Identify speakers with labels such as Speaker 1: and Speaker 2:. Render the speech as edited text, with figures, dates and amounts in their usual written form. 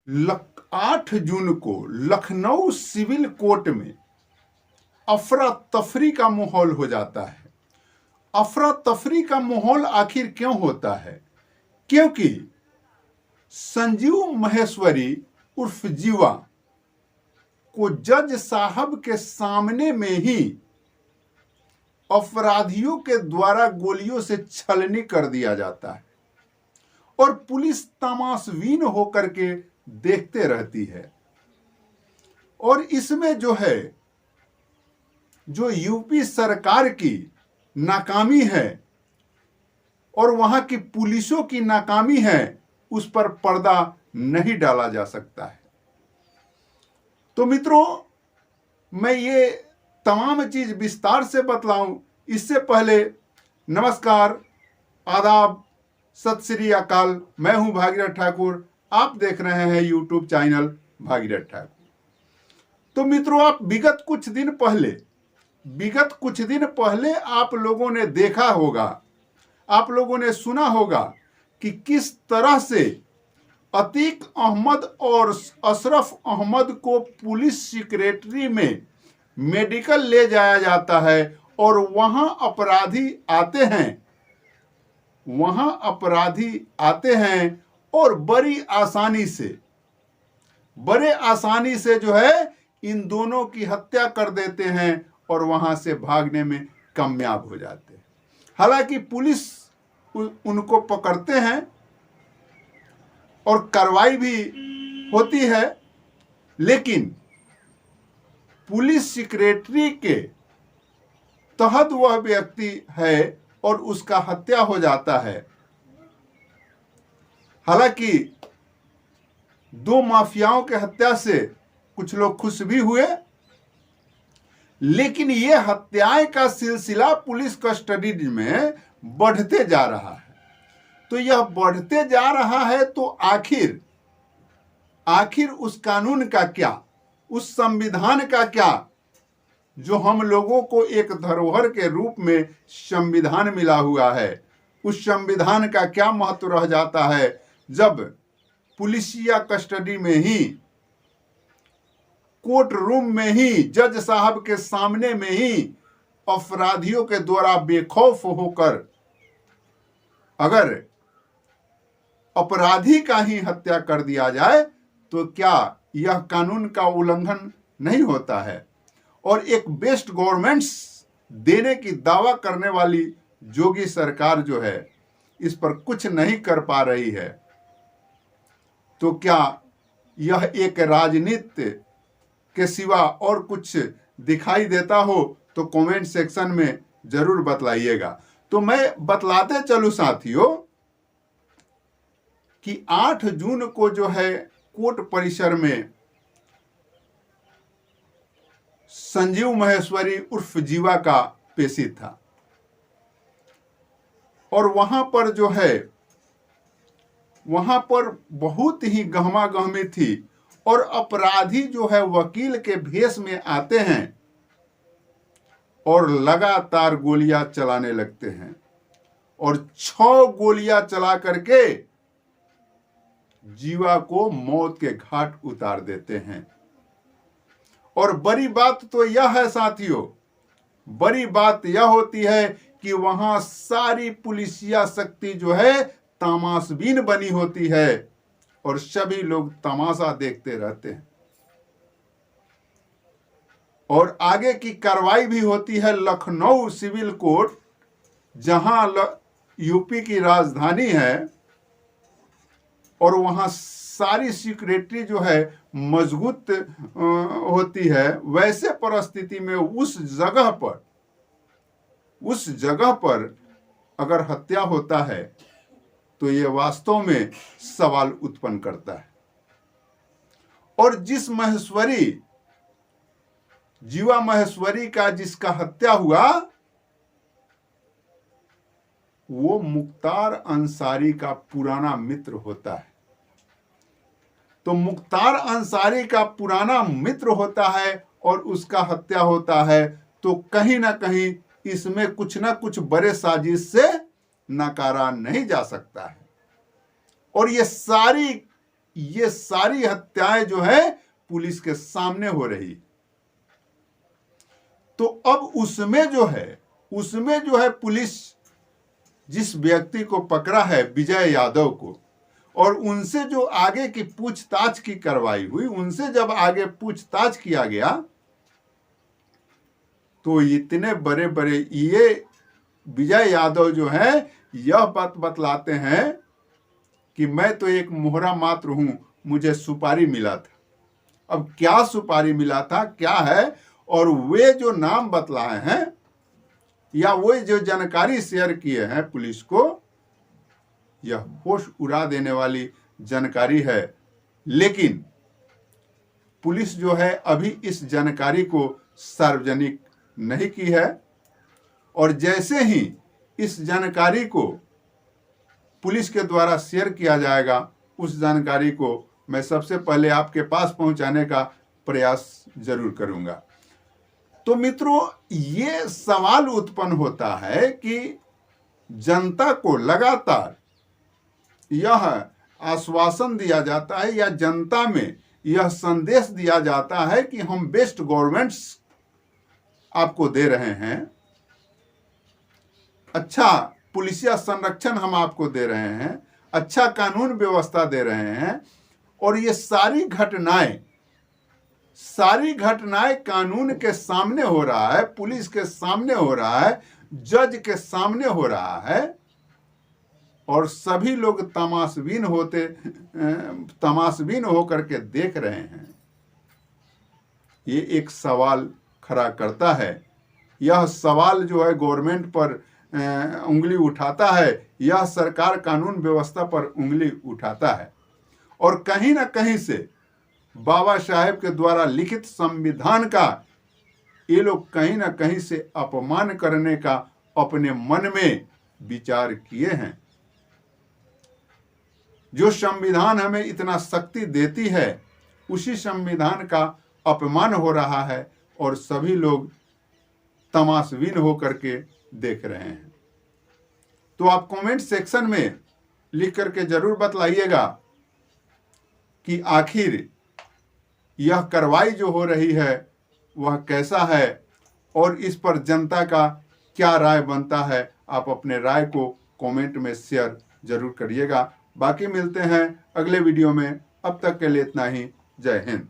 Speaker 1: 8 जून को Lucknow civil court में अफरा तफरी का माहौल हो जाता है। अफरा तफरी का माहौल आखिर क्यों होता है? क्योंकि संजीव महेश्वरी उर्फ जीवा को जज साहब के सामने में ही अपराधियों के द्वारा गोलियों से छलनी कर दिया जाता है और पुलिस तमाशबीन होकर के देखते रहती है। और इसमें जो यूपी सरकार की नाकामी है और वहां की पुलिसों की नाकामी है, उस पर पर्दा नहीं डाला जा सकता है। तो मित्रों, मैं ये तमाम चीज विस्तार से बतलाऊं इससे पहले नमस्कार, आदाब, सत श्री अकाल। मैं हूं भागीरथ ठाकुर, आप देख रहे हैं यूट्यूब चैनल भागीरथ ठाकुर। तो मित्रों, आप विगत कुछ दिन पहले आप लोगों ने देखा होगा, आप लोगों ने सुना होगा कि किस तरह से अतीक अहमद और अशरफ अहमद को पुलिस सेक्रेटरी में मेडिकल ले जाया जाता है और वहां अपराधी आते हैं और बड़े आसानी से इन दोनों की हत्या कर देते हैं और वहां से भागने में कामयाब हो जाते हैं। हालांकि पुलिस उनको पकड़ते हैं और कार्रवाई भी होती है, लेकिन पुलिस सेक्रेटरी के तहत वह व्यक्ति है और उसका हत्या हो जाता है। हालांकि 2 माफियाओं के हत्या से कुछ लोग खुश भी हुए, लेकिन यह हत्याएं का सिलसिला पुलिस कस्टडी में बढ़ते जा रहा है। तो यह बढ़ते जा रहा है, तो आखिर उस कानून का क्या, उस संविधान का क्या, जो हम लोगों को एक धरोहर के रूप में संविधान मिला हुआ है, उस संविधान का क्या महत्व रह जाता है जब पुलिसिया कस्टडी में ही, कोर्ट रूम में ही, जज साहब के सामने में ही अपराधियों के द्वारा बेखौफ होकर अगर अपराधी का ही हत्या कर दिया जाए, तो क्या यह कानून का उल्लंघन नहीं होता है? और एक बेस्ट गवर्नमेंट्स देने की दावा करने वाली जोगी सरकार इस पर कुछ नहीं कर पा रही है। तो क्या यह एक राजनीति के सिवा और कुछ दिखाई देता हो तो कमेंट सेक्शन में जरूर बतलाइएगा। तो मैं बतलाते चलूं साथियों कि 8 जून को कोर्ट परिसर में संजीव महेश्वरी उर्फ जीवा का पेशी था और वहां पर बहुत ही गहमा-गहमी थी और अपराधी वकील के भेष में आते हैं और लगातार गोलियां चलाने लगते हैं और 6 गोलियां चला करके जीवा को मौत के घाट उतार देते हैं। और बड़ी बात तो यह है साथियों, बड़ी बात यह होती है कि वहां सारी पुलिसिया शक्ति तमाशबीन बनी होती है और सभी लोग तमाशा देखते रहते हैं। और आगे की कार्रवाई भी होती है लखनऊ सिविल कोर्ट, जहां यूपी की राजधानी है, और वहां सारी सिक्योरिटी मजबूत होती है। वैसे परिस्थिति में उस जगह पर अगर हत्या होता है तो ये वास्तव में सवाल उत्पन्न करता है। और जीवा महेश्वरी का जिसका हत्या हुआ, वो मुख्तार अंसारी का पुराना मित्र होता है। तो मुख्तार अंसारी का पुराना मित्र होता है और उसका हत्या होता है, तो कहीं ना कहीं इसमें कुछ ना कुछ बड़े साजिश से नकारा नहीं जा सकता है। और ये ये सारी हत्याएं जो है पुलिस के सामने हो रही। तो अब उसमें जो है पुलिस जिस व्यक्ति को पकड़ा है, विजय यादव को, और उनसे जो आगे की पूछताछ की कार्रवाई हुई, उनसे जब आगे पूछताछ किया गया तो इतने बड़े बड़े ये विजय यादव जो है यह बात बतलाते हैं कि मैं तो एक मोहरा मात्र हूं, मुझे सुपारी मिला था। अब क्या सुपारी मिला था, क्या है, और वे जो नाम बतलाए हैं या वो जो जानकारी शेयर किए हैं पुलिस को, यह होश उड़ा देने वाली जानकारी है। लेकिन पुलिस जो है अभी इस जानकारी को सार्वजनिक नहीं की है, और जैसे ही इस जानकारी को पुलिस के द्वारा शेयर किया जाएगा, उस जानकारी को मैं सबसे पहले आपके पास पहुंचाने का प्रयास जरूर करूंगा। तो मित्रों, ये सवाल उत्पन्न होता है कि जनता को लगातार यह आश्वासन दिया जाता है या जनता में यह संदेश दिया जाता है कि हम बेस्ट गवर्नमेंट्स आपको दे रहे हैं, अच्छा पुलिसिया संरक्षण हम आपको दे रहे हैं, अच्छा कानून व्यवस्था दे रहे हैं, और ये सारी घटनाएं कानून के सामने हो रहा है, पुलिस के सामने हो रहा है, जज के सामने हो रहा है, और सभी लोग तमाशबीन होकर के देख रहे हैं। ये एक सवाल खड़ा करता है। यह सवाल जो है गवर्नमेंट पर उंगली उठाता है, यह सरकार कानून व्यवस्था पर उंगली उठाता है, और कहीं ना कहीं से बाबा साहेब के द्वारा लिखित संविधान का ये लोग कहीं ना कहीं से अपमान करने का अपने मन में विचार किए हैं। जो संविधान हमें इतना शक्ति देती है, उसी संविधान का अपमान हो रहा है, और सभी लोग तमाशबीन होकर के देख रहे हैं। तो आप कमेंट सेक्शन में लिख करके जरूर बतलाइएगा कि आखिर यह कार्रवाई जो हो रही है वह कैसा है, और इस पर जनता का क्या राय बनता है। आप अपने राय को कमेंट में शेयर जरूर करिएगा। बाकी मिलते हैं अगले वीडियो में। अब तक के लिए इतना ही। जय हिंद।